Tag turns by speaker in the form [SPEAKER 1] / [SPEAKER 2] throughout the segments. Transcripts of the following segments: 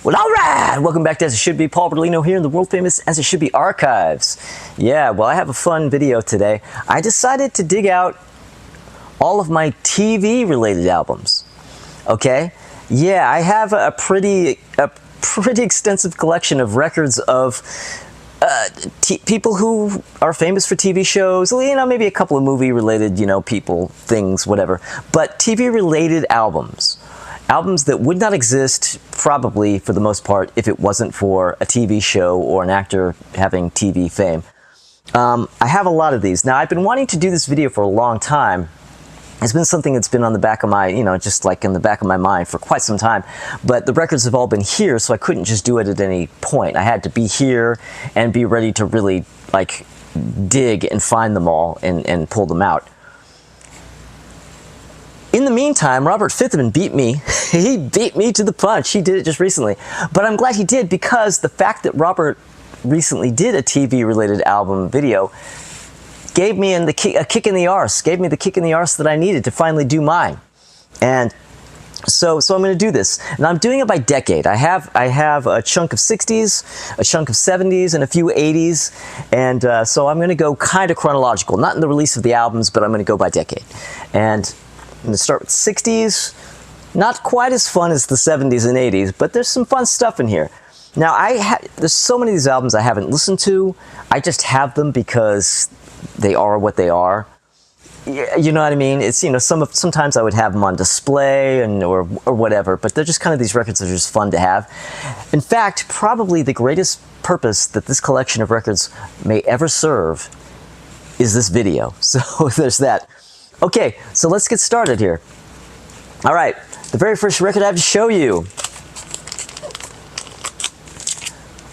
[SPEAKER 1] Well, all right, welcome back to As It Should Be. Paul Bertolino here in the world famous As It Should Be archives. Yeah, well, I have a fun video today. I decided to dig out all of my TV related albums. Okay? Yeah, I have a pretty extensive collection of records of people who are famous for TV shows, you know, maybe a couple of movie related, you know, people, things, whatever, but TV related albums. Albums that would not exist, probably, for the most part, if it wasn't for a TV show or an actor having TV fame. I have a lot of these. Now, I've been wanting to do this video for a long time. It's been something that's been on the back of my, you know, just like in the back of my mind for quite some time. But the records have all been here, so I couldn't just do it at any point. I had to be here and be ready to really, like, dig and find them all and pull them out. In the meantime, Robert Fithman beat me. He beat me to the punch. He did it just recently. But I'm glad he did, because the fact that Robert recently did a TV-related album video gave me a kick in the arse, gave me the kick in the arse that I needed to finally do mine. And so I'm going to do this. And I'm doing it by decade. I have a chunk of 60s, a chunk of 70s, and a few 80s. And so I'm going to go kind of chronological. Not in the release of the albums, but I'm going to go by decade. And I'm going to start with 60s. Not quite as fun as the 70s and 80s, but there's some fun stuff in here. Now, there's so many of these albums I haven't listened to. I just have them because they are what they are. You know what I mean? It's, you know, sometimes I would have them on display or whatever, but they're just kind of these records that are just fun to have. In fact, probably the greatest purpose that this collection of records may ever serve is this video. So there's that. Okay, so let's get started here. All right, the very first record I have to show you.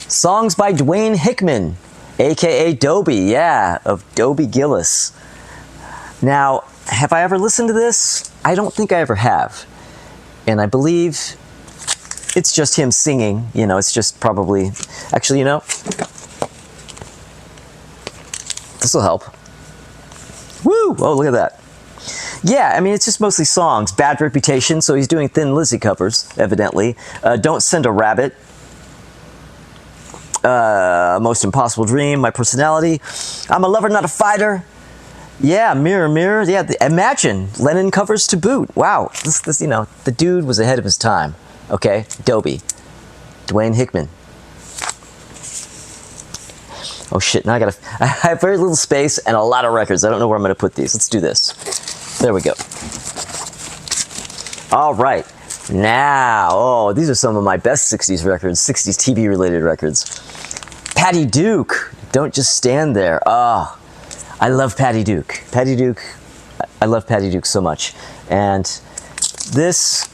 [SPEAKER 1] Songs by Dwayne Hickman, aka Dobie, yeah, of Dobie Gillis. Now, have I ever listened to this? I don't think I ever have. And I believe it's just him singing, you know, it's just probably, actually, you know, this will help. Woo! Oh, look at that. Yeah, I mean, it's just mostly songs. Bad Reputation, so he's doing Thin Lizzy covers, evidently. Don't Send a Rabbit. Most Impossible Dream, My Personality. I'm a Lover, Not a Fighter. Yeah, Mirror, Mirror. Yeah, Imagine. Lennon covers to boot. Wow, this, you know, the dude was ahead of his time. Okay, Dobie. Dwayne Hickman. Oh shit, now I have very little space and a lot of records. I don't know where I'm going to put these. Let's do this. There we go. All right. Now, oh, these are some of my best 60s records, 60s TV related records. Patty Duke, Don't Just Stand There. Oh, I love Patty Duke. Patty Duke, I love Patty Duke so much. And this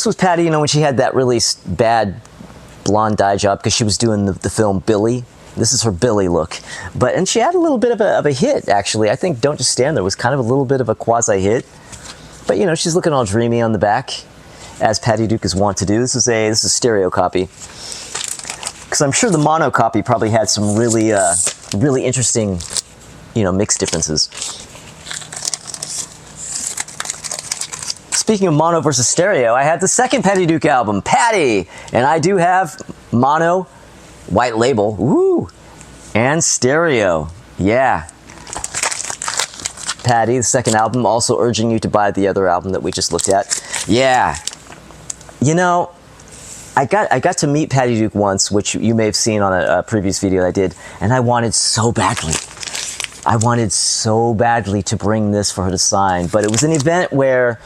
[SPEAKER 1] was Patty, you know, when she had that really bad blonde dye job because she was doing the film Billy. This is her Billy look. And she had a little bit of a hit, actually. I think Don't Just Stand There was kind of a little bit of a quasi-hit. But, you know, she's looking all dreamy on the back, as Patty Duke is wont to do. This is a stereo copy. Because I'm sure the mono copy probably had some really, really interesting, you know, mix differences. Speaking of mono versus stereo, I have the second Patty Duke album, Patty! And I do have mono, white label, woo, and stereo, yeah. Patty, the second album, also urging you to buy the other album that we just looked at. Yeah. You know, I got to meet Patty Duke once, which you may have seen on a previous video I did, and I wanted so badly. I wanted so badly to bring this for her to sign, but it was an event where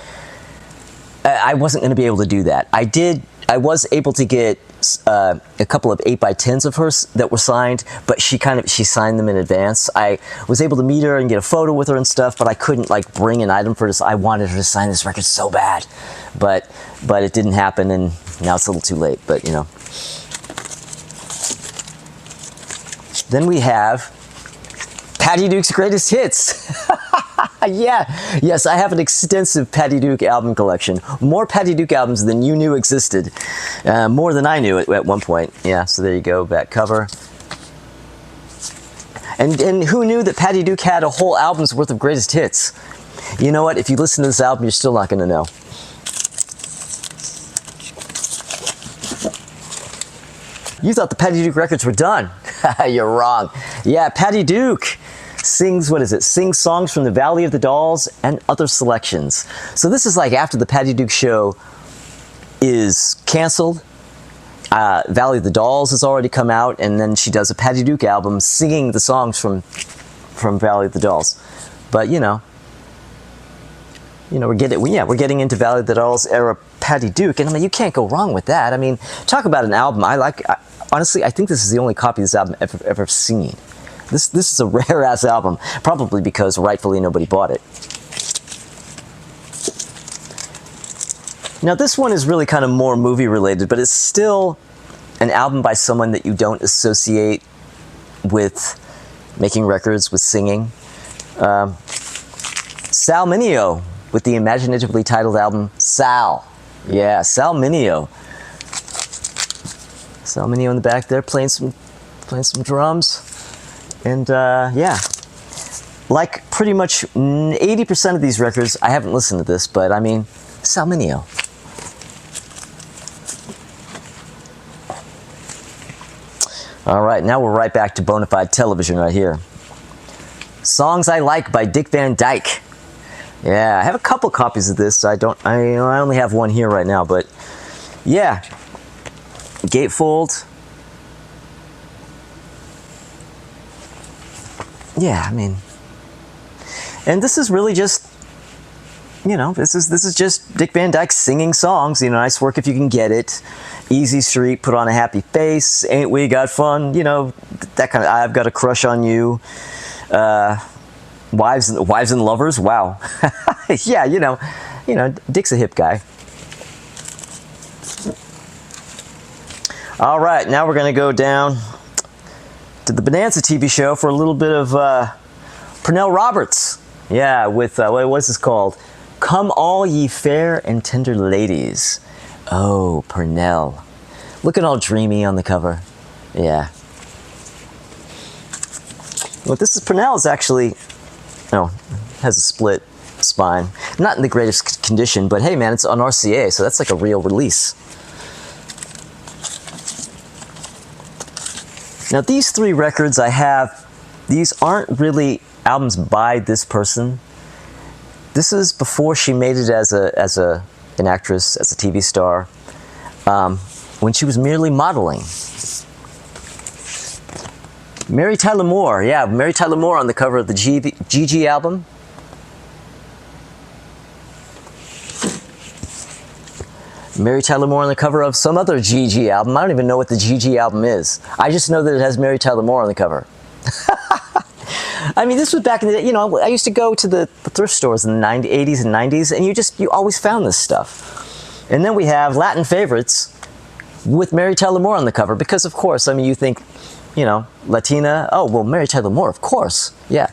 [SPEAKER 1] I wasn't going to be able to do that. I was able to get a couple of 8x10s of hers that were signed, but she signed them in advance. I was able to meet her and get a photo with her and stuff, but I couldn't like bring an item for this. I wanted her to sign this record so bad, but it didn't happen, and now it's a little too late, but you know. Then we have Patty Duke's Greatest Hits. Yeah, yes, I have an extensive Patty Duke album collection. More Patty Duke albums than you knew existed. More than I knew at one point. Yeah, so there you go, back cover. And who knew that Patty Duke had a whole album's worth of greatest hits? You know what? If you listen to this album, you're still not going to know. You thought the Patty Duke records were done. You're wrong. Yeah, Patty Duke sings, what is it? Sings songs from the Valley of the Dolls and other selections. So this is like after the Patty Duke show is canceled. Valley of the Dolls has already come out, and then she does a Patty Duke album singing the songs from Valley of the Dolls. But we're getting into Valley of the Dolls era Patty Duke, and I mean, you can't go wrong with that. I mean, talk about an album. Honestly, I think this is the only copy of this album I've ever seen. This is a rare ass album, probably because rightfully nobody bought it. Now this one is really kind of more movie related, but it's still an album by someone that you don't associate with making records, with singing. Sal Mineo with the imaginatively titled album Sal. Yeah, Sal Mineo. Sal Mineo in the back there playing some drums. And yeah, like pretty much 80% of these records, I haven't listened to this, but I mean, Sal Mineo. All right, now we're right back to Bonafide Television right here. Songs I Like by Dick Van Dyke. Yeah, I have a couple copies of this. I only have one here right now, but yeah. Gatefold. Yeah, I mean, and this is really just, this is just Dick Van Dyke singing songs. Nice work if you can get it. Easy Street, Put on a Happy Face, Ain't We Got Fun, that kind of, I've Got a Crush on You, Wives and Lovers, wow. Yeah, Dick's a hip guy. All right, now we're going to go down to the Bonanza TV show for a little bit of Pernell Roberts. Yeah, with, what's this called? Come All Ye Fair and Tender Ladies. Oh, Pernell. Looking all dreamy on the cover. Yeah. Well, this is Pernell's actually, has a split spine. Not in the greatest condition, but hey man, it's on RCA, so that's like a real release. Now these three records I have, these aren't really albums by this person. This is before she made it as an actress, as a TV star, when she was merely modeling. Mary Tyler Moore, yeah, Mary Tyler Moore on the cover of the GG album. Mary Tyler Moore on the cover of some other GG album. I don't even know what the GG album is. I just know that it has Mary Tyler Moore on the cover. I mean, this was back in the day, I used to go to the thrift stores in the 80s and 90s, and you always found this stuff. And then we have Latin Favorites with Mary Tyler Moore on the cover, because of course, I mean, you think, Latina, oh, well, Mary Tyler Moore, of course, yeah.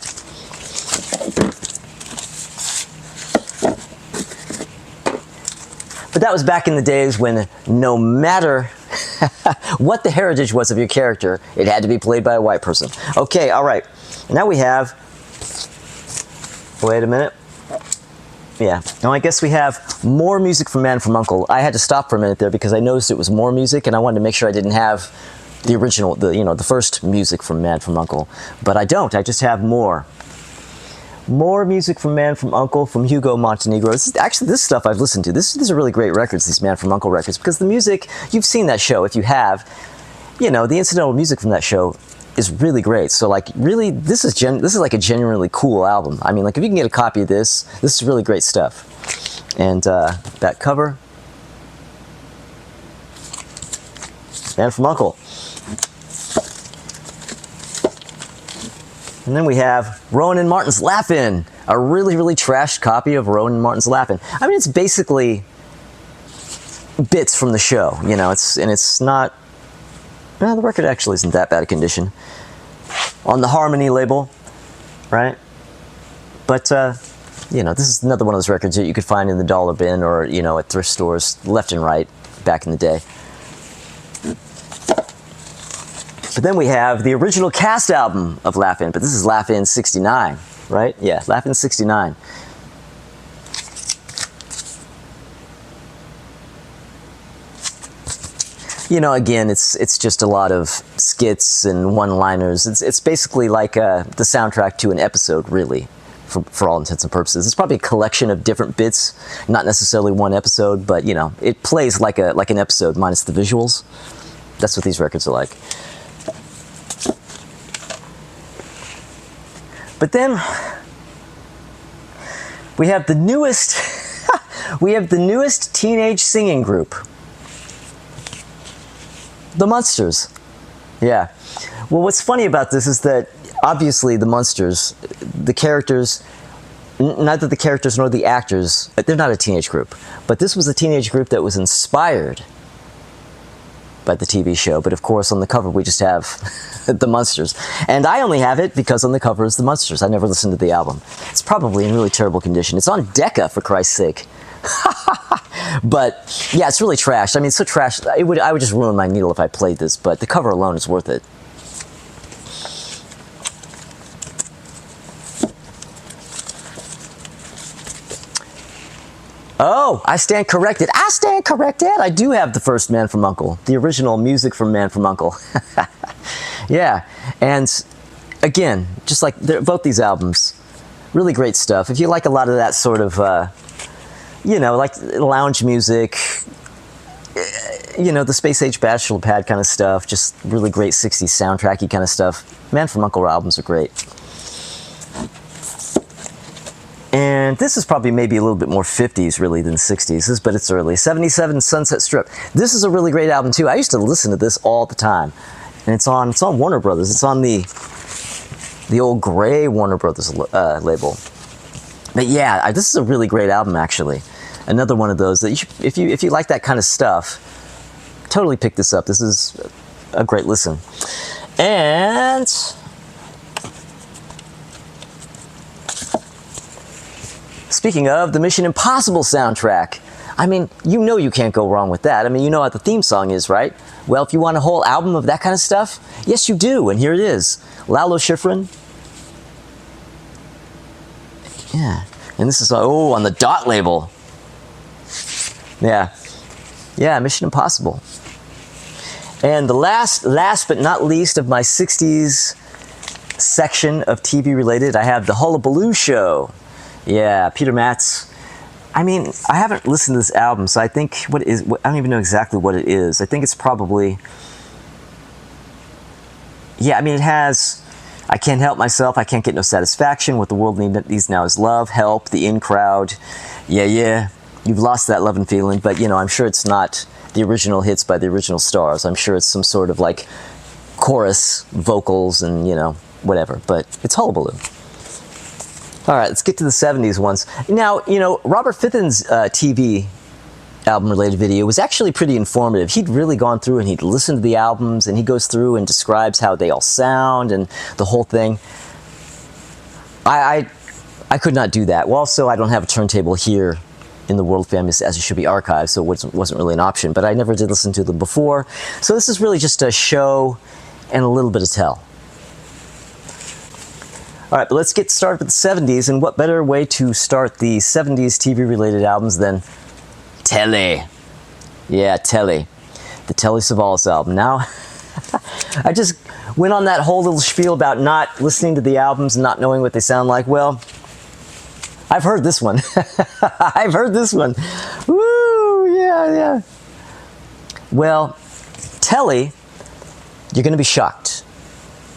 [SPEAKER 1] But that was back in the days when no matter what the heritage was of your character, it had to be played by a white person. Okay, all right. Now we have, wait a minute. Yeah, now I guess we have more music from Man from U.N.C.L.E. I had to stop for a minute there because I noticed it was more music, and I wanted to make sure I didn't have the original, the first music from Man from U.N.C.L.E. But I don't, I just have more. More music from Man from U.N.C.L.E. from Hugo Montenegro. This stuff I've listened to. These are really great records, these Man from U.N.C.L.E. records, because the music, you've seen that show. If you have, the incidental music from that show is really great. So like, really, this is like a genuinely cool album. I mean, like if you can get a copy of this is really great stuff. And that cover, Man from U.N.C.L.E. And then we have Rowan and Martin's Laugh-In, a really, really trashed copy of Rowan and Martin's Laugh-In. I mean, it's basically bits from the show, it's not, well, the record actually isn't that bad a condition. On the Harmony label, right? But, this is another one of those records that you could find in the dollar bin or, at thrift stores left and right back in the day. But then we have the original cast album of Laugh-In, but this is Laugh-In 69, right? Yeah, Laugh-In 69. you know, again, it's just a lot of skits and one-liners. It's basically like the soundtrack to an episode, really, for all intents and purposes. It's probably a collection of different bits, not necessarily one episode, but you know, it plays like an episode minus the visuals. That's what these records are like. But then we have the newest teenage singing group, the Munsters. Yeah. Well, what's funny about this is that obviously the Munsters, the characters, neither the characters nor the actors, they're not a teenage group. But this was a teenage group that was inspired by the TV show. But of course, on the cover, we just have the Munsters. And I only have it because on the cover is the Munsters. I never listened to the album. It's probably in really terrible condition. It's on Decca, for Christ's sake. But yeah, it's really trash. I mean, it's so trash. I would just ruin my needle if I played this, but the cover alone is worth it. Oh, I stand corrected. I stand corrected. I do have the first Man from U.N.C.L.E., the original music from Man from U.N.C.L.E. Yeah, and again, just like both these albums, really great stuff. If you like a lot of that sort of, you know, like lounge music, you know, the Space Age Bachelor Pad kind of stuff, just really great 60s soundtracky kind of stuff, Man from U.N.C.L.E. albums are great. And this is probably maybe a little bit more 50s really than 60s, but it's early. 77 Sunset Strip. This is a really great album too. I used to listen to this all the time. And it's on Warner Brothers. It's on the old gray Warner Brothers label. But yeah, this is a really great album actually. Another one of those that if you like that kind of stuff, totally pick this up. This is a great listen. And speaking of the Mission Impossible soundtrack, I mean, you know you can't go wrong with that. I mean, you know what the theme song is, right? Well, if you want a whole album of that kind of stuff, yes you do, and here it is. Lalo Schifrin. Yeah, and this is, oh, on the Dot label. Yeah, Mission Impossible. And the last but not least of my 60s section of TV related, I have the Hullabaloo Show. Yeah, Peter Matz. I mean, I haven't listened to this album, so I think I don't even know exactly what it is. I think it's probably, yeah, I mean, it has I Can't Help Myself, I Can't Get No Satisfaction, What the World Needs Now Is Love, Help, The In Crowd, Yeah, You've Lost That Love and Feeling, but, you know, I'm sure it's not the original hits by the original stars. I'm sure it's some sort of, like, chorus vocals and, you know, whatever, but it's Hullabaloo. All right, let's get to the 70s ones. Now, you know, Robert Fitton's TV album-related video was actually pretty informative. He'd really gone through and he'd listened to the albums, and he goes through and describes how they all sound and the whole thing. I could not do that. Well, also, I don't have a turntable here in the world famous As It Should Be archive, so it wasn't really an option, but I never did listen to them before. So this is really just a show and a little bit of tell. All right, but let's get started with the 70s, and what better way to start the 70s TV-related albums than Telly. Yeah, Telly. The Telly Savalas album. Now, I just went on that whole little spiel about not listening to the albums and not knowing what they sound like. Well, I've heard this one. I've heard this one. Woo, yeah. Well, Telly, you're going to be shocked.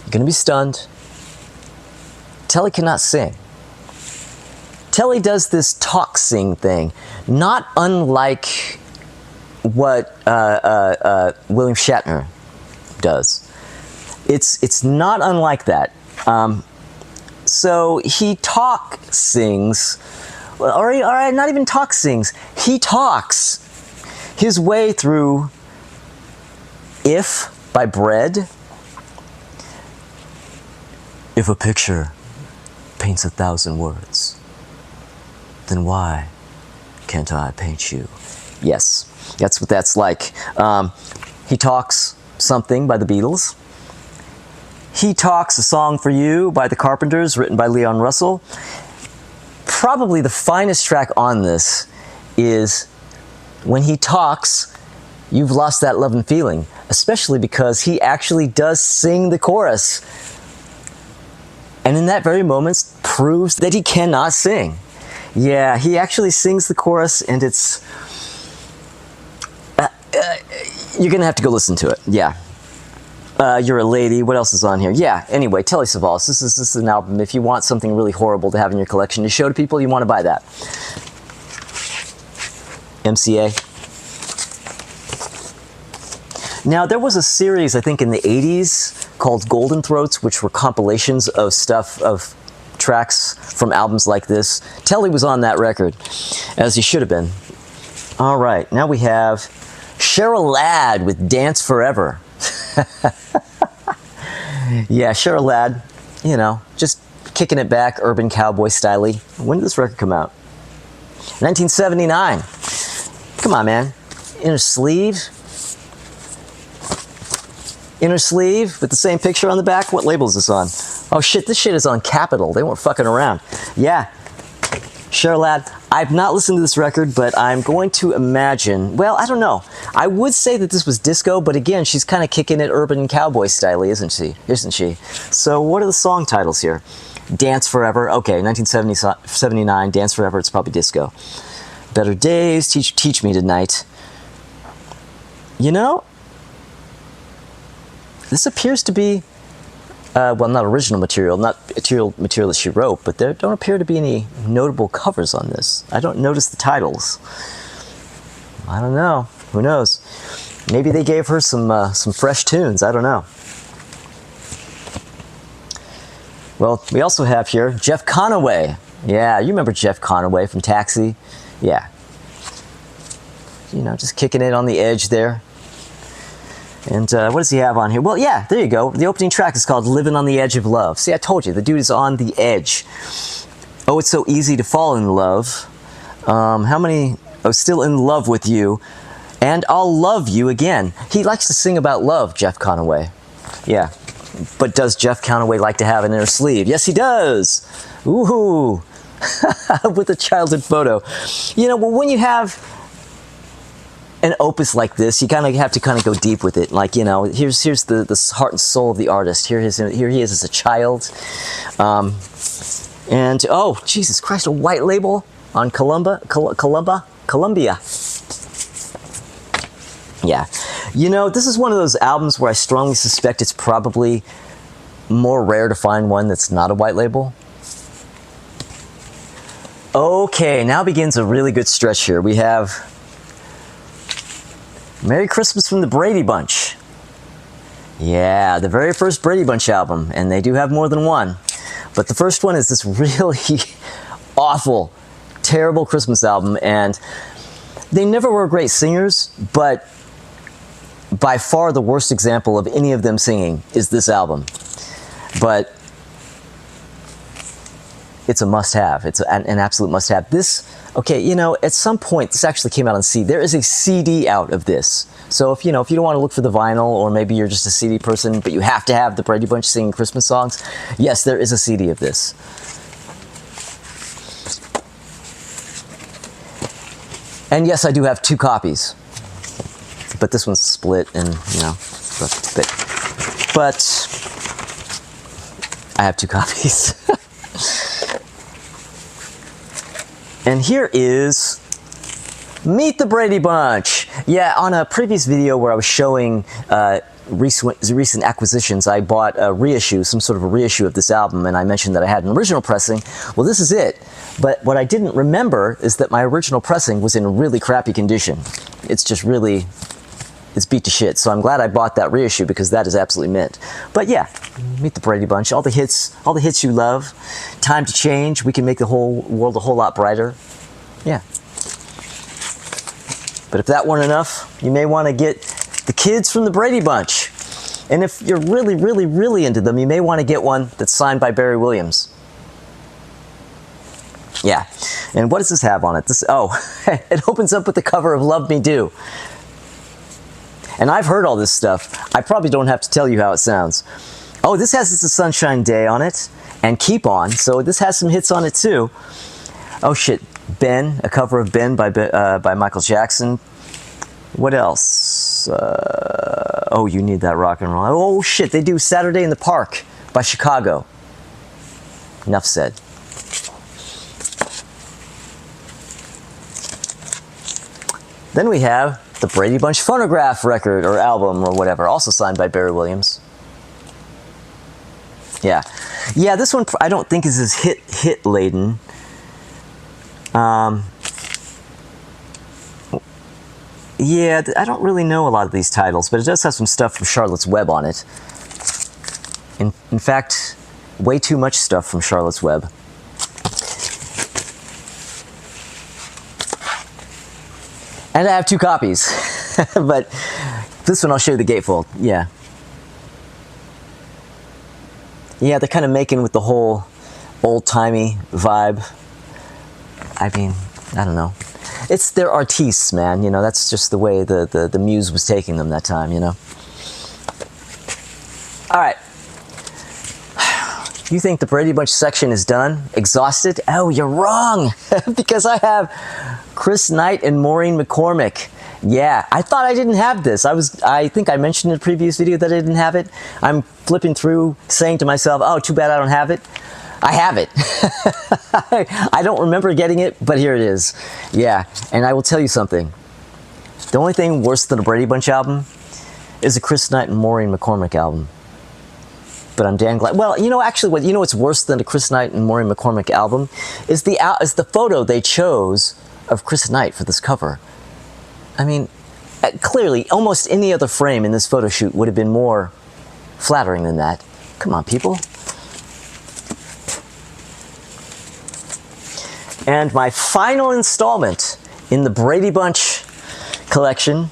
[SPEAKER 1] You're going to be stunned. Telly cannot sing. Telly does this talk-sing thing, not unlike what William Shatner does. It's not unlike that. So he talk-sings, or not even talk-sings. He talks his way through If by Bread. If a picture paints 1,000 words, then why can't I paint you? Yes, that's what that's like. He Talks Something by the Beatles. He Talks A Song for You by the Carpenters, written by Leon Russell. Probably the finest track on this is when he talks you've lost that love and feeling, especially because he actually does sing the chorus. And in that very moment proves that he cannot sing. Yeah, he actually sings the chorus, and it's... you're going to have to go listen to it. Yeah. You're a Lady. What else is on here? Yeah, anyway, Telly Savalas. This is an album. If you want something really horrible to have in your collection to show to people, you want to buy that. MCA. Now, there was a series, I think, in the 80s called Golden Throats, which were compilations of stuff, of tracks from albums like this. Telly was on that record, as he should have been. All right, now we have Cheryl Ladd with Dance Forever. Yeah, Cheryl Ladd, you know, just kicking it back, urban cowboy style-y. When did this record come out? 1979. Come on, man. Inner sleeve with the same picture on the back. What label is this on? Oh shit, this shit is on Capitol. They weren't fucking around. Yeah, Cheryl Ladd. I've not listened to this record, but I'm going to imagine, well, I don't know. I would say that this was disco, but again, she's kind of kicking it urban cowboy style, isn't she? So what are the song titles here? Dance Forever. Okay, 1979, Dance Forever. It's probably disco. Better Days, Teach Me Tonight. You know, this appears to be, well, not original material, not material that she wrote, but there don't appear to be any notable covers on this. I don't notice the titles. I don't know. Who knows? Maybe they gave her some fresh tunes. I don't know. Well, we also have here Jeff Conaway. Yeah, you remember Jeff Conaway from Taxi? Yeah. You know, just kicking it on the edge there. And what does he have on here? Well, yeah, there you go. The opening track is called Living on the Edge of Love. See, I told you, the dude is on the edge. Oh, it's so easy to fall in love. How many... Oh, still in love with you. And I'll love you again. He likes to sing about love, Jeff Conaway. Yeah. But does Jeff Conaway like to have an inner sleeve? Yes, he does. Ooh. With a childhood photo. You know, well, when you have an opus like this, you kind of have to kind of go deep with it. Like, you know, here's the heart and soul of the artist. Here he is as a child. And, oh, Jesus Christ, a white label on Columbia. Yeah. You know, this is one of those albums where I strongly suspect it's probably more rare to find one that's not a white label. Okay, now begins a really good stretch here. We have Merry Christmas from the Brady Bunch. Yeah, the very first Brady Bunch album, and they do have more than one. But the first one is this really awful, terrible Christmas album, and they never were great singers, but by far the worst example of any of them singing is this album. But it's a must-have. It's an absolute must-have. This, okay, you know, at some point, this actually came out on CD. There is a CD out of this. So if you don't want to look for the vinyl, or maybe you're just a CD person, but you have to have the Brady Bunch singing Christmas songs, yes, there is a CD of this. And yes, I do have 2 copies. But this one's split, and, you know, but I have 2 copies. And here is Meet the Brady Bunch. Yeah, on a previous video where I was showing recent acquisitions, I bought a reissue, some sort of a reissue of this album, and I mentioned that I had an original pressing. Well, this is it. But what I didn't remember is that my original pressing was in really crappy condition. It's just really... it's beat to shit. So I'm glad I bought that reissue, because that is absolutely mint. But yeah, Meet the Brady Bunch. All the hits you love. Time to Change. We can make the whole world a whole lot brighter. Yeah. But if that weren't enough, you may want to get the Kids from the Brady Bunch. And if you're really, really, really into them, you may want to get one that's signed by Barry Williams. Yeah. And what does this have on it? It opens up with the cover of Love Me Do. And I've heard all this stuff. I probably don't have to tell you how it sounds. Oh, this has It's a Sunshine Day on it, and Keep On, so this has some hits on it too. Oh shit, Ben, a cover of Ben by Michael Jackson. What else? Oh, You Need That Rock and Roll. Oh shit, they do Saturday in the Park by Chicago. Enough said. Then we have the Brady Bunch phonograph record or album or whatever, also signed by Barry Williams. Yeah. Yeah, this one I don't think is as hit laden. Yeah, I don't really know a lot of these titles, but it does have some stuff from Charlotte's Web on it. In fact, way too much stuff from Charlotte's Web. And I have 2 copies, but this one I'll show you the gatefold. Yeah. Yeah, they're kind of making with the whole old-timey vibe. I mean, I don't know. They're artistes, man. You know, that's just the way the muse was taking them that time, you know. All right. You think the Brady Bunch section is done? Exhausted? Oh, you're wrong. Because I have Chris Knight and Maureen McCormick. Yeah, I thought I didn't have this. I think I mentioned in a previous video that I didn't have it. I'm flipping through saying to myself, oh, too bad I don't have it. I have it. I don't remember getting it, but here it is. Yeah, and I will tell you something. The only thing worse than a Brady Bunch album is a Chris Knight and Maureen McCormick album. But I'm damn glad. Well, you know, actually, you know what's worse than a Chris Knight and Maureen McCormick album is the photo they chose of Chris Knight for this cover. I mean, clearly, almost any other frame in this photo shoot would have been more flattering than that. Come on, people. And my final installment in the Brady Bunch collection,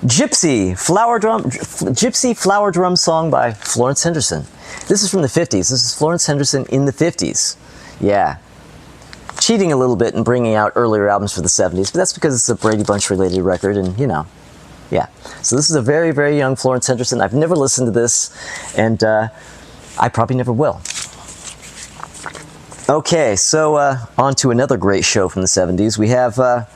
[SPEAKER 1] Gypsy Flower Drum Song by Florence Henderson. This is from the 50s. This is Florence Henderson in the 50s. Yeah. Cheating a little bit and bringing out earlier albums for the 70s, but that's because it's a Brady Bunch related record and, you know, yeah. So this is a very, very young Florence Henderson. I've never listened to this, and I probably never will. Okay, so on to another great show from the 70s. We have Fonzie,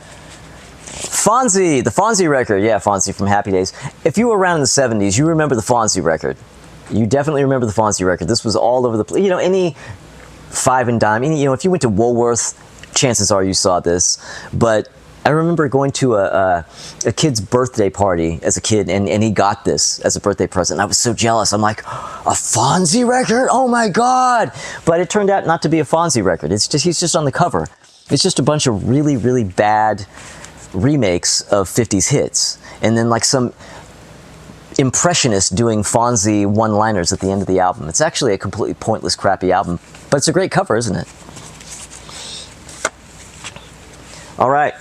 [SPEAKER 1] the Fonzie record. Yeah, Fonzie from Happy Days. If you were around in the 70s, you remember the Fonzie record. You definitely remember the Fonzie record. This was all over the place. You know, any five and dime, you know, if you went to Woolworth, chances are you saw this. But I remember going to a kid's birthday party as a kid, and he got this as a birthday present. I was so jealous. I'm like, a Fonzie record? Oh my God! But it turned out not to be a Fonzie record. It's just, he's just on the cover. It's just a bunch of really, really bad remakes of 50s hits. And then like some impressionist doing Fonzie one-liners at the end of the album. It's actually a completely pointless, crappy album. But it's a great cover, isn't it? All right.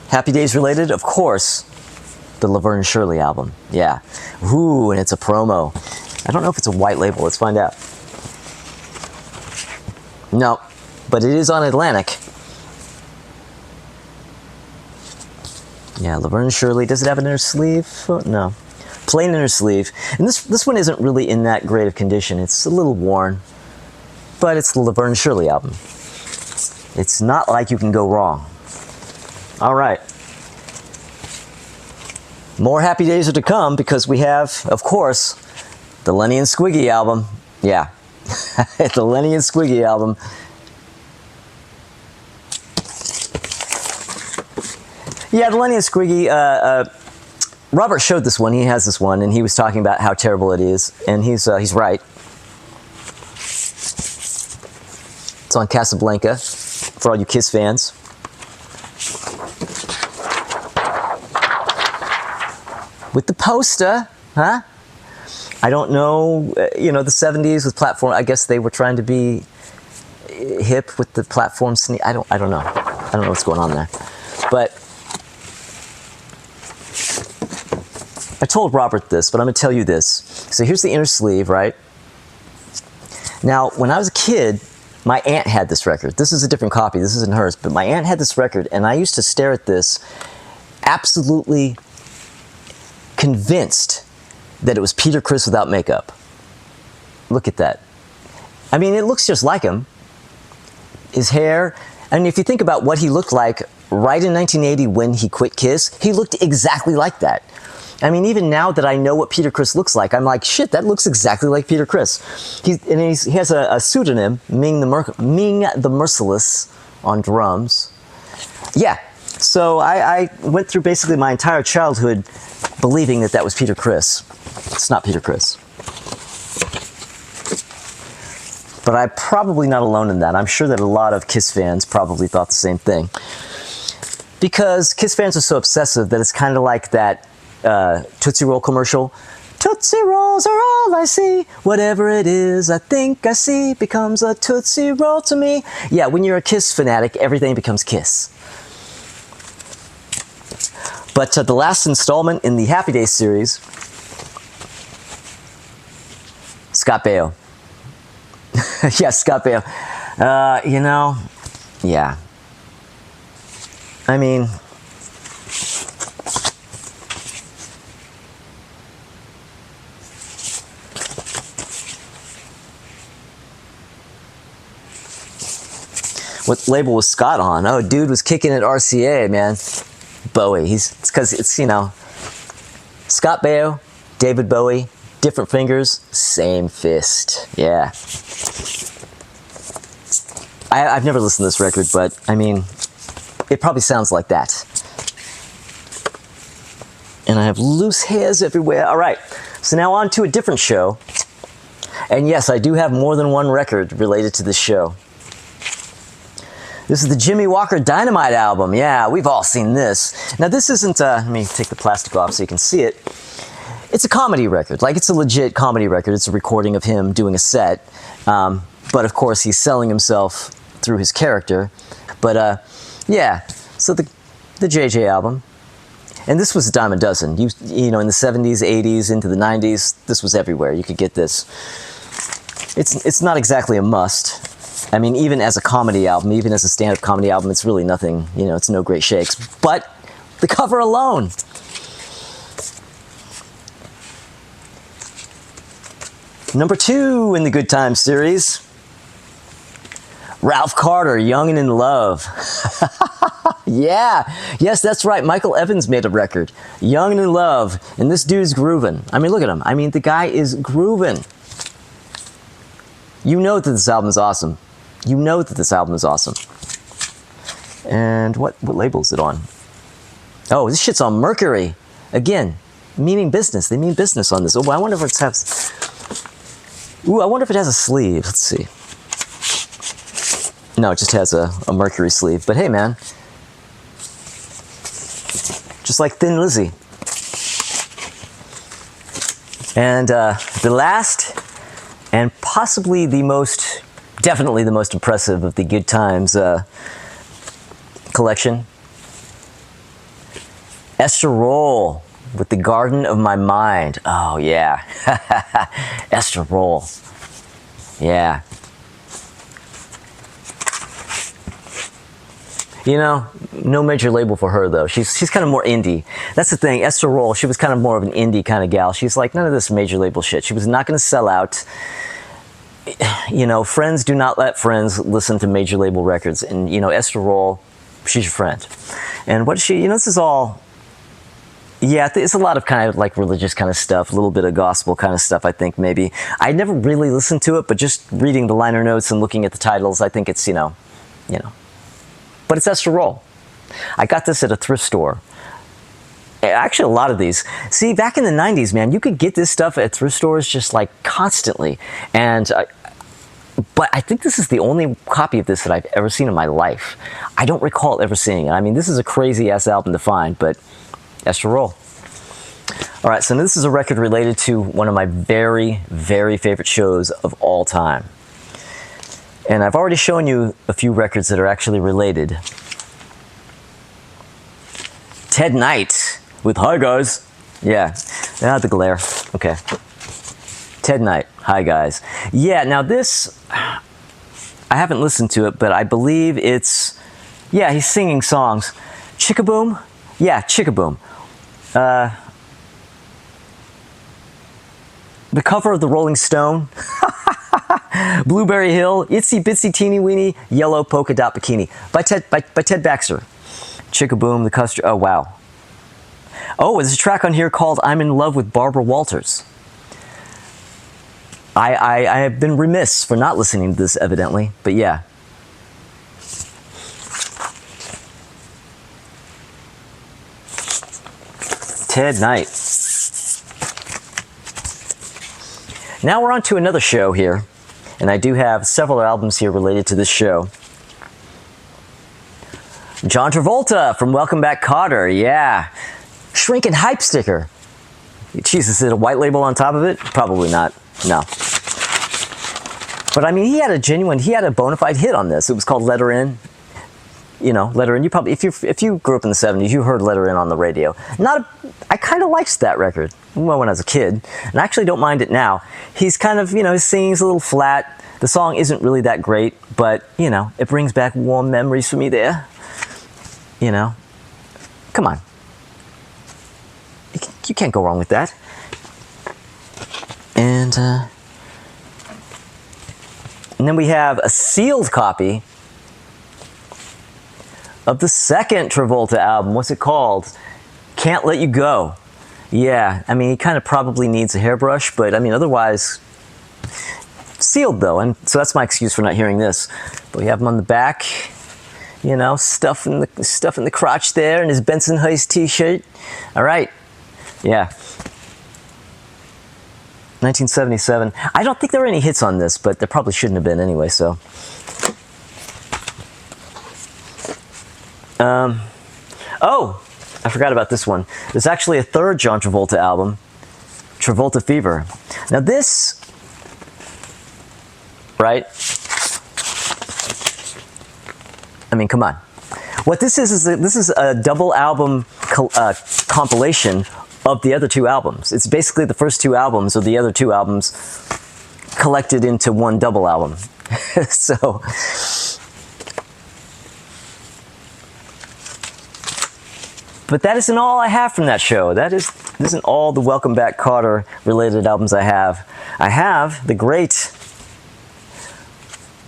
[SPEAKER 1] Happy Days related, of course, the Laverne and Shirley album. Yeah. Ooh, and it's a promo. I don't know if it's a white label. Let's find out. No, but it is on Atlantic. Yeah, Laverne and Shirley. Does it have an inner sleeve? Oh, no. Plain inner sleeve. And this one isn't really in that great of condition. It's a little worn. But it's the Laverne and Shirley album. It's not like you can go wrong. All right. More Happy Days are to come because we have, of course, the Lenny and Squiggy album. Yeah. The Lenny and Squiggy album. Yeah, the Lenny and Squiggy, Robert showed this one. He has this one, and he was talking about how terrible it is, and he's right. It's on Casablanca for all you Kiss fans. With the poster, huh? I don't know, you know, the 70s with platform, I guess they were trying to be hip with the platform sneak. I don't know. I don't know what's going on there. But I told Robert this, but I'm going to tell you this. So here's the inner sleeve, right? Now, when I was a kid, my aunt had this record. This is a different copy. This isn't hers. But my aunt had this record, and I used to stare at this absolutely convinced that it was Peter Criss without makeup. Look at that. I mean, it looks just like him. His hair. And if you think about what he looked like right in 1980 when he quit Kiss, he looked exactly like that. I mean, even now that I know what Peter Criss looks like, I'm like, shit, that looks exactly like Peter Criss. He has a pseudonym, Ming the Merciless, on drums. Yeah, so I went through basically my entire childhood believing that that was Peter Criss. It's not Peter Criss. But I'm probably not alone in that. I'm sure that a lot of Kiss fans probably thought the same thing. Because Kiss fans are so obsessive that it's kind of like that Tootsie Roll commercial. Tootsie Rolls are all I see. Whatever it is I think I see becomes a Tootsie Roll to me. Yeah, when you're a Kiss fanatic, everything becomes Kiss. But the last installment in the Happy Days series, Scott Baio. Yeah, Scott Baio. You know, yeah. I mean, what label was Scott on? Oh, dude was kicking at RCA, man. Bowie. It's because it's, you know, Scott Baio, David Bowie, different fingers, same fist. Yeah. I've never listened to this record, but I mean, it probably sounds like that. And I have loose hairs everywhere. All right, so now on to a different show. And yes, I do have more than one record related to this show. This is the Jimmy Walker Dynamite album. Yeah, we've all seen this. Now this isn't, let me take the plastic off so you can see it. It's a comedy record. Like, it's a legit comedy record. It's a recording of him doing a set. But of course, he's selling himself through his character. But yeah, so the JJ album. And this was a dime a dozen. You know, in the 70s, 80s, into the 90s, this was everywhere. You could get this. It's not exactly a must. I mean, even as a comedy album, even as a stand-up comedy album, it's really nothing, you know, it's no great shakes. But the cover alone. Number 2 in the Good Times series, Ralph Carter, Young and in Love. Yeah, yes, that's right. Michael Evans made a record, Young and in Love, and this dude's grooving. I mean, look at him. I mean, the guy is grooving. You know that this album is awesome. You know that this album is awesome. And what label is it on? Oh, this shit's on Mercury. Again, meaning business. They mean business on this. Oh, I wonder if it has... Ooh, I wonder if it has a sleeve. Let's see. No, it just has a Mercury sleeve. But hey, man. Just like Thin Lizzy. And the last, and possibly the most, definitely the most impressive of the Good Times collection, Esther Roll with The Garden of My Mind. Oh, yeah. Esther Roll. Yeah. You know, no major label for her, though. She's kind of more indie. That's the thing. Esther Roll, she was kind of more of an indie kind of gal. She's like, none of this major label shit. She was not going to sell out. You know, friends do not let friends listen to major label records. And, you know, Esther Roll, she's your friend. And what she, you know, this is all... Yeah, it's a lot of kind of like religious kind of stuff, a little bit of gospel kind of stuff, I think, maybe. I never really listened to it, but just reading the liner notes and looking at the titles, I think it's, you know. But it's Esther Roll. I got this at a thrift store. Actually, a lot of these. See, back in the 90s, man, you could get this stuff at thrift stores just like constantly. And, but I think this is the only copy of this that I've ever seen in my life. I don't recall ever seeing it. I mean, this is a crazy-ass album to find, but Esther Roll. All right, so this is a record related to one of my very, very favorite shows of all time. And I've already shown you a few records that are actually related. Ted Knight with Hi Guys. Yeah, the glare. Okay. Ted Knight, Hi Guys. Yeah, now this, I haven't listened to it, but I believe it's, yeah, he's singing songs. Chickaboom? Yeah, Chickaboom. The cover of the Rolling Stone. Blueberry Hill, Itsy Bitsy Teeny Weeny, Yellow Polka Dot Bikini by Ted Baxter. Chickaboom, the Custard. Oh, wow. Oh, there's a track on here called I'm in Love with Barbara Walters. I have been remiss for not listening to this, evidently, but yeah. Ted Knight. Now we're on to another show here, and I do have several albums here related to this show. John Travolta from Welcome Back, Kotter. Yeah. Shrinking Hype sticker. Jesus, is it a white label on top of it? Probably not. No. But I mean, he had a bona fide hit on this. It was called Let Her In. You know, Let Her In. You probably, if you grew up in the 70s, you heard Let Her In on the radio. I kind of liked that record. Well, when I was a kid. And I actually don't mind it now. He's kind of, his singing's a little flat. The song isn't really that great, but, it brings back warm memories for me there. Come on. You can't go wrong with that. And then we have a sealed copy of the second Travolta album. What's it called? Can't Let You Go. Yeah, I mean, he kind of probably needs a hairbrush, but I mean, otherwise, sealed though. And so that's my excuse for not hearing this. But we have him on the back, stuff in the crotch there, and his Bensonhurst t-shirt. All right, yeah. 1977. I don't think there were any hits on this, but there probably shouldn't have been anyway, so. Oh, I forgot about this one. There's actually a third John Travolta album, Travolta Fever. Now this, right? I mean, come on. What this is this is a double album compilation of the other two albums. It's basically the first two albums of the other two albums collected into one double album. So, but that isn't all I have from that show. This isn't all the Welcome Back, Kotter related albums I have. I have the great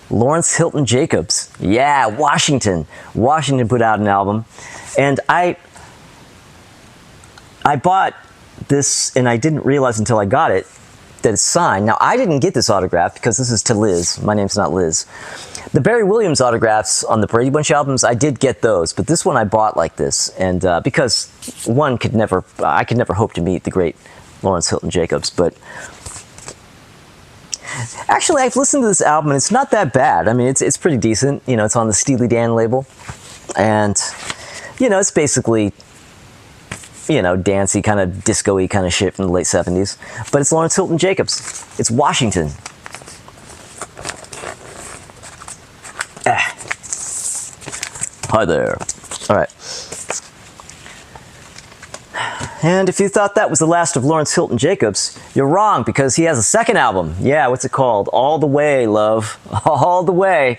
[SPEAKER 1] Lawrence Hilton Jacobs. Yeah, Washington. Washington put out an album. And I bought this, and I didn't realize until I got it that it's signed. Now, I didn't get this autograph because this is to Liz. My name's not Liz. The Barry Williams autographs on the Brady Bunch albums, I did get those, but this one I bought like this, and because I could never hope to meet the great Lawrence Hilton Jacobs, but actually I've listened to this album and it's not that bad. I mean, it's pretty decent. It's on the Steely Dan label, and it's basically dancey, kind of disco-y kind of shit from the late 70s. But it's Lawrence Hilton Jacobs. It's Washington. Hi there. All right. And if you thought that was the last of Lawrence Hilton Jacobs, you're wrong, because he has a second album. Yeah, what's it called? All the Way, love. All the Way.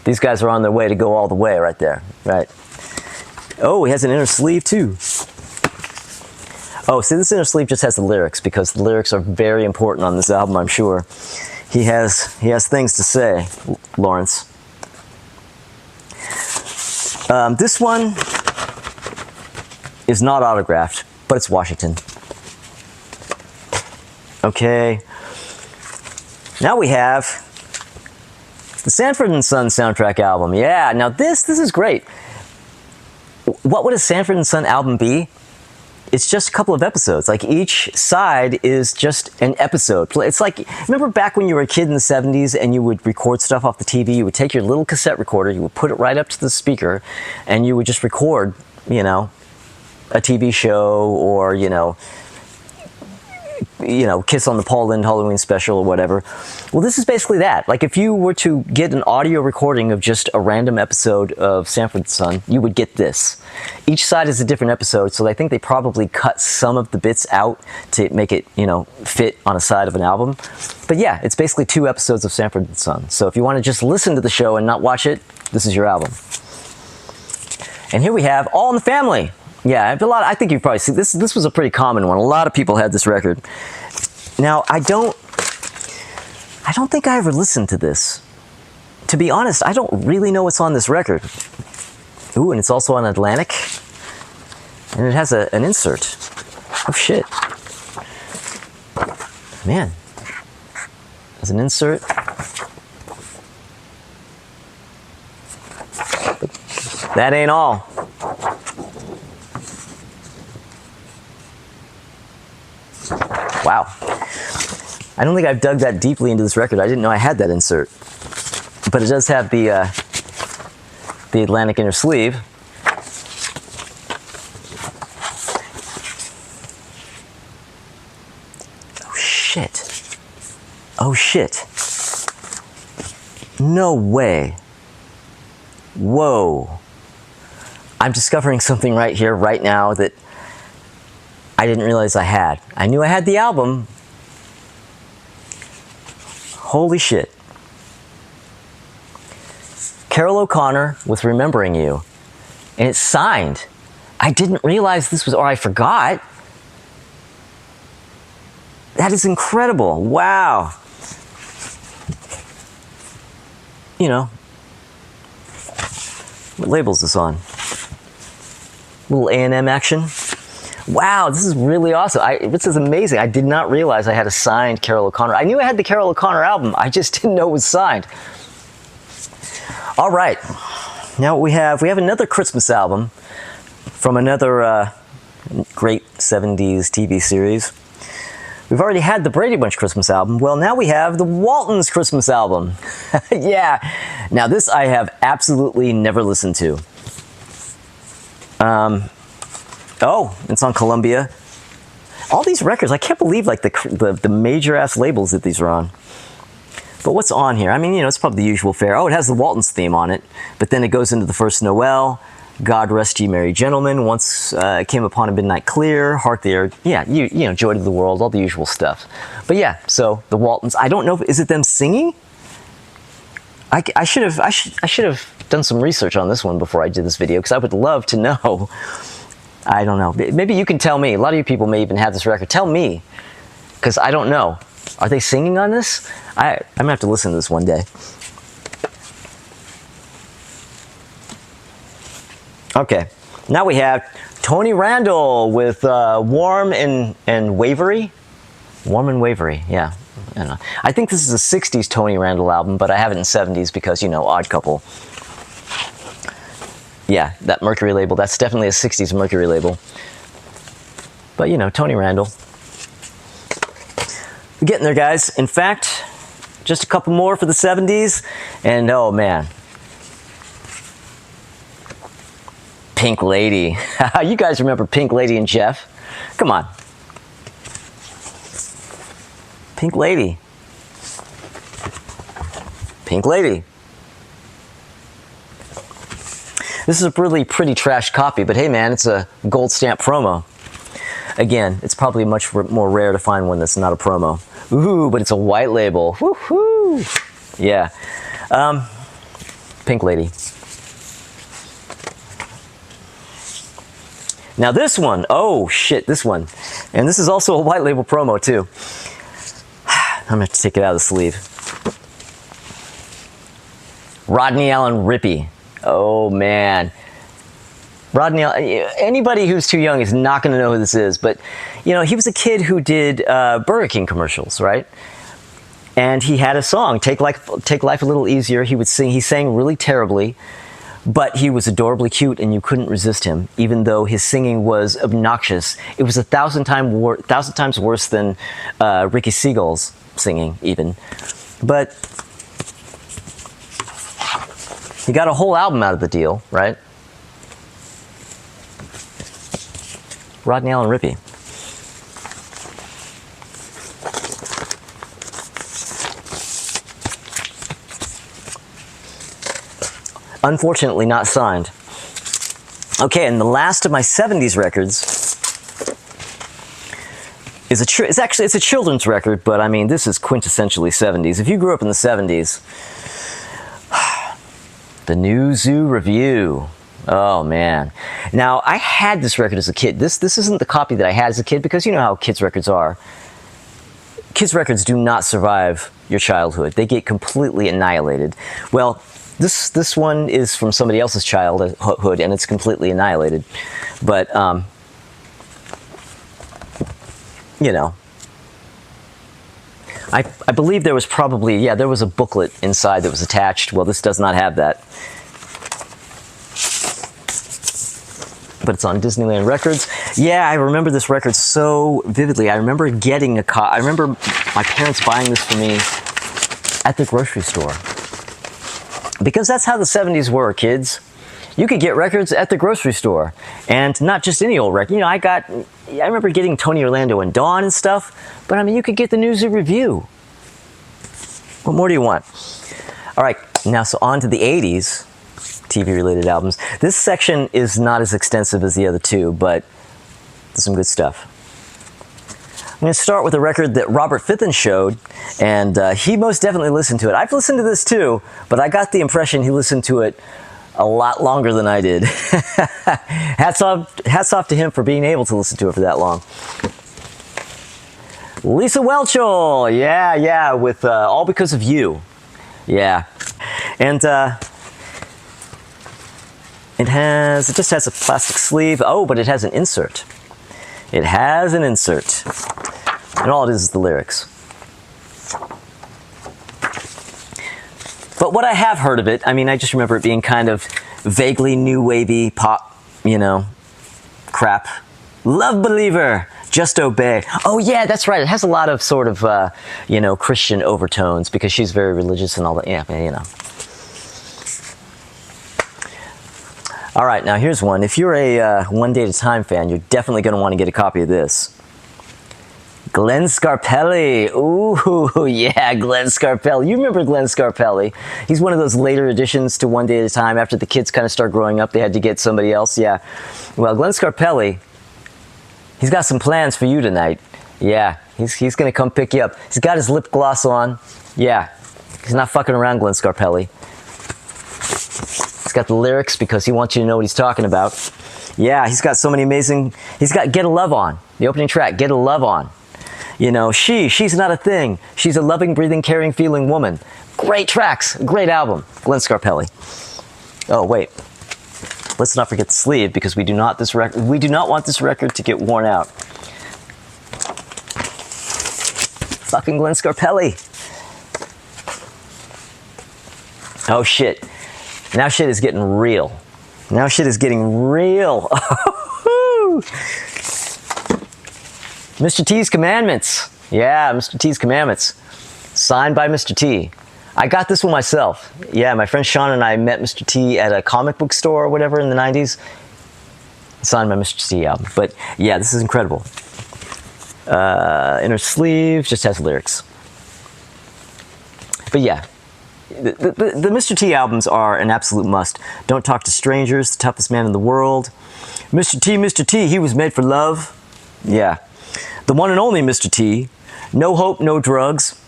[SPEAKER 1] These guys are on their way to go all the way right there. Right. Oh, he has an inner sleeve too. Oh, see, this inner sleeve just has the lyrics, because the lyrics are very important on this album, I'm sure. He has things to say, Lawrence. This one is not autographed, but it's Washington. Okay. Now we have the Sanford & Son soundtrack album. Yeah, now this is great. What would a Sanford & Son album be? It's just a couple of episodes. Like, each side is just an episode. It's like, remember back when you were a kid in the 70s and you would record stuff off the TV? You would take your little cassette recorder, you would put it right up to the speaker, and you would just record, a TV show, or, Kiss on the Paul Lynde Halloween special or whatever. Well, this is basically that. Like, if you were to get an audio recording of just a random episode of Sanford & Son, you would get this. Each side is a different episode, so I think they probably cut some of the bits out to make it, fit on a side of an album. But yeah, it's basically 2 episodes of Sanford & Son. So if you want to just listen to the show and not watch it, this is your album. And here we have All in the Family. Yeah, I think you've probably seen this. This was a pretty common one. A lot of people had this record. Now, I don't think I ever listened to this, to be honest, I don't really know what's on this record. Ooh, and it's also on Atlantic. And it has an insert. Oh, shit. Man. There's an insert. That ain't all. Wow. I don't think I've dug that deeply into this record. I didn't know I had that insert. But it does have the Atlantic inner sleeve. Oh, shit. Oh, shit. No way. Whoa. I'm discovering something right here, right now, that I didn't realize I had. I knew I had the album. Holy shit. Carol O'Connor with Remembering You. And it's signed. I didn't realize this was, or I forgot. That is incredible. Wow. You know, what label is this on? Little A&M action. Wow, this is really awesome. This is amazing. I did not realize I had a signed Carol O'Connor. I knew I had the Carol O'Connor album. I just didn't know it was signed. All right. Now we have another Christmas album from another great 70s TV series. We've already had the Brady Bunch Christmas album. Well, now we have the Waltons Christmas album. Yeah. Now this I have absolutely never listened to. Oh, it's on Columbia. All these records, I can't believe like the major ass labels that these are on. But what's on here? I mean, you know, it's probably the usual fare. Oh, it has the Waltons theme on it. But then it goes into The First Noel, God Rest Ye Merry Gentlemen, Once Came Upon a Midnight Clear, Hark the Air, yeah, you know, Joy to the World, all the usual stuff. But yeah, so the Waltons, I don't know, is it them singing? I should have done some research on this one before I did this video, because I would love to know. I don't know. Maybe you can tell me. A lot of you people may even have this record. Tell me, because I don't know. Are they singing on this? I'm going to have to listen to this one day. Okay. Now we have Tony Randall with Warm and Wavery. Warm and Wavery, yeah. I don't know. I think this is a 60s Tony Randall album, but I have it in 70s because, you know, Odd Couple. Yeah, that Mercury label, that's definitely a 60s Mercury label. But, you know, Tony Randall. We're getting there, guys. In fact, just a couple more for the 70s. And, oh, man. Pink Lady. You guys remember Pink Lady and Jeff? Come on. Pink Lady. Pink Lady. This is a really pretty trash copy, but hey man, it's a gold stamp promo. Again, it's probably much more rare to find one that's not a promo. Ooh, but it's a white label. Woohoo! Yeah. Pink Lady. Now this one, oh shit, this one. And this is also a white label promo too. I'm gonna have to take it out of the sleeve. Rodney Allen Rippey. Oh man. Rodney, anybody who's too young is not going to know who this is, but you know, he was a kid who did Burger King commercials, right? And he had a song, Take Life a Little Easier. He would sing, he sang really terribly, but he was adorably cute and you couldn't resist him, even though his singing was obnoxious. It was 1,000 times worse than Ricky Seagal's singing even. But he got a whole album out of the deal, right? Rodney Allen Rippey. Unfortunately not signed. Okay, and the last of my 70s records is it's a children's record, but I mean, this is quintessentially 70s. If you grew up in the 70s, The New Zoo Review. Oh man. Now, I had this record as a kid. This isn't the copy that I had as a kid because you know how kids' records are. Kids' records do not survive your childhood. They get completely annihilated. Well, this one is from somebody else's childhood, and it's completely annihilated. But, you know, I believe there was probably, yeah, there was a booklet inside that was attached. Well, this does not have that. But it's on Disneyland Records. Yeah, I remember this record so vividly. I remember getting a I remember my parents buying this for me at the grocery store. Because that's how the 70s were, kids. You could get records at the grocery store. And not just any old record. You know, I remember getting Tony Orlando and Dawn and stuff. But I mean, you could get the News and Review. What more do you want? All right, now so on to the 80s. TV-related albums. This section is not as extensive as the other two, but there's some good stuff. I'm going to start with a record that Robert Fitton showed, and he most definitely listened to it. I've listened to this too, but I got the impression he listened to it a lot longer than I did. Hats off to him for being able to listen to it for that long. Lisa Whelchel, yeah, with All Because of You. Yeah. And it just has a plastic sleeve. Oh, but it has an insert. It has an insert. And all it is the lyrics. But what I have heard of it, I mean, I just remember it being kind of vaguely new wavy pop, you know, crap. Love Believer, Just Obey. Oh yeah, that's right. It has a lot of sort of, you know, Christian overtones because she's very religious and all that. Yeah, you know. All right, now here's one. If you're a One Day at a Time fan, you're definitely going to want to get a copy of this. Glenn Scarpelli. Ooh, yeah, Glenn Scarpelli. You remember Glenn Scarpelli. He's one of those later additions to One Day at a Time. After the kids kind of start growing up, they had to get somebody else. Yeah. Well, Glenn Scarpelli, he's got some plans for you tonight. Yeah, he's going to come pick you up. He's got his lip gloss on. Yeah, he's not fucking around, Glenn Scarpelli. He's got the lyrics because he wants you to know what he's talking about. Yeah, he's got so many amazing... He's got Get a Love On, the opening track, Get a Love On. You know, she's not a thing. She's a loving, breathing, caring, feeling woman. Great tracks, great album, Glenn Scarpelli. Oh, wait. Let's not forget the sleeve because we do not want this record to get worn out. Fucking Glenn Scarpelli. Oh, shit. Now shit is getting real. Now shit is getting real. Mr. T's Commandments. Yeah, Mr. T's Commandments. Signed by Mr. T. I got this one myself. Yeah, my friend Sean and I met Mr. T at a comic book store or whatever in the 90s. Signed by Mr. T album. But yeah, this is incredible. Inner sleeve just has lyrics. But yeah. The Mr. T albums are an absolute must. Don't Talk to Strangers, The Toughest Man in the World. Mr. T, he was made for love. Yeah. The one and only Mr. T. No Hope, No Drugs.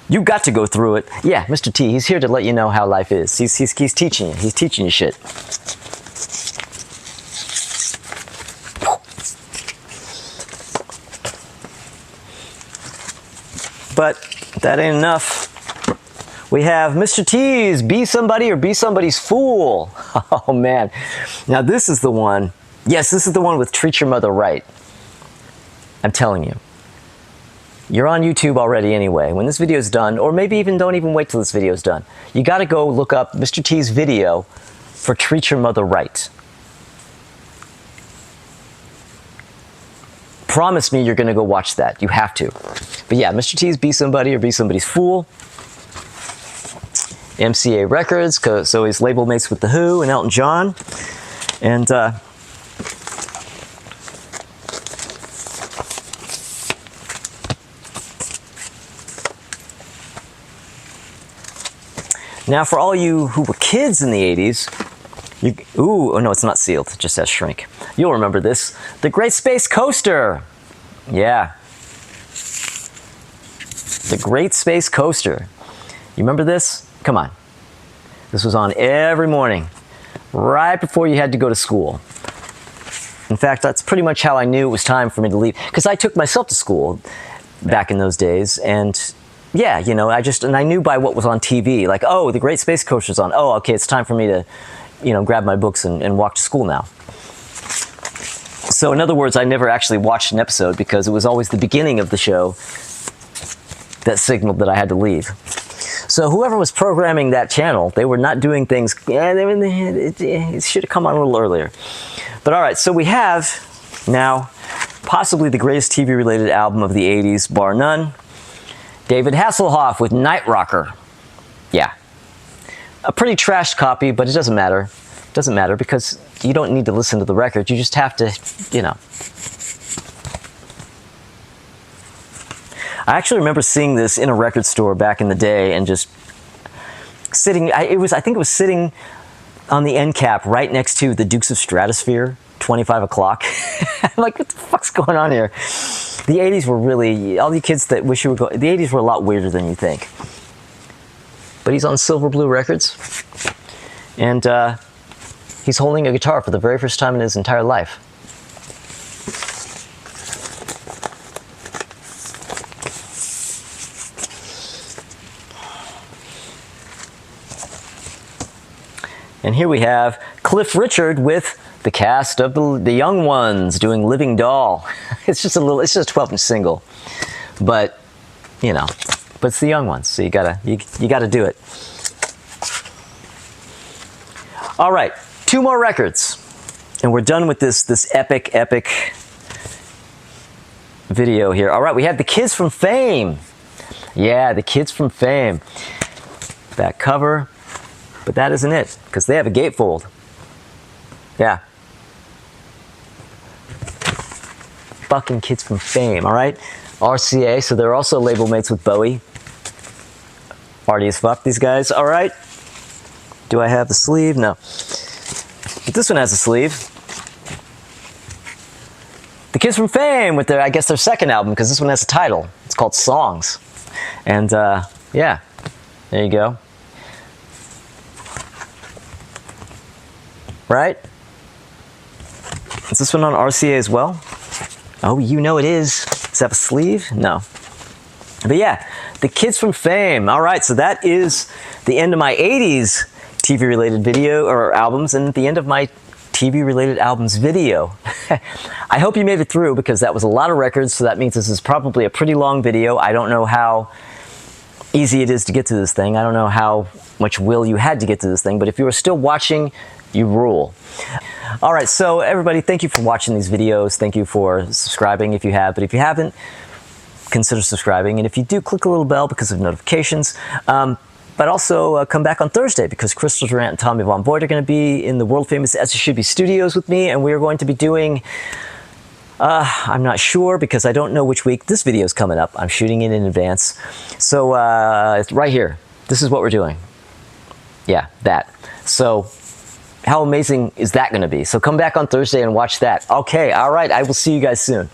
[SPEAKER 1] You got to go through it. Yeah, Mr. T, he's here to let you know how life is. He's teaching you. He's teaching you shit. But that ain't enough. We have Mr. T's Be Somebody or Be Somebody's Fool. Oh, man. Now, this is the one. Yes, this is the one with Treat Your Mother Right. I'm telling you. You're on YouTube already anyway. When this video's done, or maybe even don't even wait till this video's done, you got to go look up Mr. T's video for Treat Your Mother Right. Promise me you're going to go watch that. You have to. But yeah, Mr. T's Be Somebody or Be Somebody's Fool. MCA Records, so he's label mates with The Who and Elton John. And now for all you who were kids in the 80s, oh no, it's not sealed, it just says shrink. You'll remember this. The Great Space Coaster. Yeah. The Great Space Coaster. You remember this? Come on. This was on every morning, right before you had to go to school. In fact, that's pretty much how I knew it was time for me to leave, because I took myself to school back in those days, and yeah, you know, I knew by what was on TV, like, oh, the Great Space Coaster's on. Oh, okay, it's time for me to, you know, grab my books and walk to school now. So in other words, I never actually watched an episode because it was always the beginning of the show that signaled that I had to leave. So whoever was programming that channel, they were not doing things, it should have come on a little earlier. But all right, so we have now possibly the greatest TV-related album of the 80s, bar none. David Hasselhoff with Night Rocker. Yeah. A pretty trashed copy, but it doesn't matter. It doesn't matter because you don't need to listen to the record. You just have to, you know. I actually remember seeing this in a record store back in the day and just sitting, I think it was sitting on the end cap right next to the Dukes of Stratosphere, 25 o'clock. I'm like, what the fuck's going on here? The 80s were really, all you kids that wish you were going, the 80s were a lot weirder than you think. But he's on Silver Blue Records, and he's holding a guitar for the very first time in his entire life. And here we have Cliff Richard with the cast of the Young Ones doing Living Doll. It's just a 12-inch single, but you know, but it's the Young Ones, so you gotta do it. All right, 2 more records, and we're done with this epic video here. All right, we have the Kids from Fame. Yeah, the Kids from Fame. Back cover, but that isn't it because they have a gatefold. Yeah. Fucking Kids from Fame, all right? RCA, so they're also label mates with Bowie. Arty as fuck, these guys, all right? Do I have the sleeve? No. But this one has a sleeve. The Kids from Fame with their, I guess, their second album, because this one has a title. It's called Songs. And, yeah, there you go. Right? Is this one on RCA as well? Oh, you know it is. Does it have a sleeve? No. But yeah, the Kids from Fame. All right, so that is the end of my 80s TV-related video or albums and the end of my TV-related albums video. I hope you made it through because that was a lot of records, so that means this is probably a pretty long video. I don't know how easy it is to get to this thing. I don't know how much will you had to get to this thing, but if you are still watching, you rule. All right, so everybody, thank you for watching these videos. Thank you for subscribing if you have, but if you haven't, consider subscribing. And if you do, click a little bell because of notifications. But also come back on Thursday because Crystal Durant and Tommy Von Voigt are going to be in the world-famous As It Should Be Studios with me, and we are going to be doing, I'm not sure because I don't know which week this video is coming up. I'm shooting it in advance. So it's right here. This is what we're doing. Yeah, that. So how amazing is that going to be? So come back on Thursday and watch that. Okay, all right, I will see you guys soon.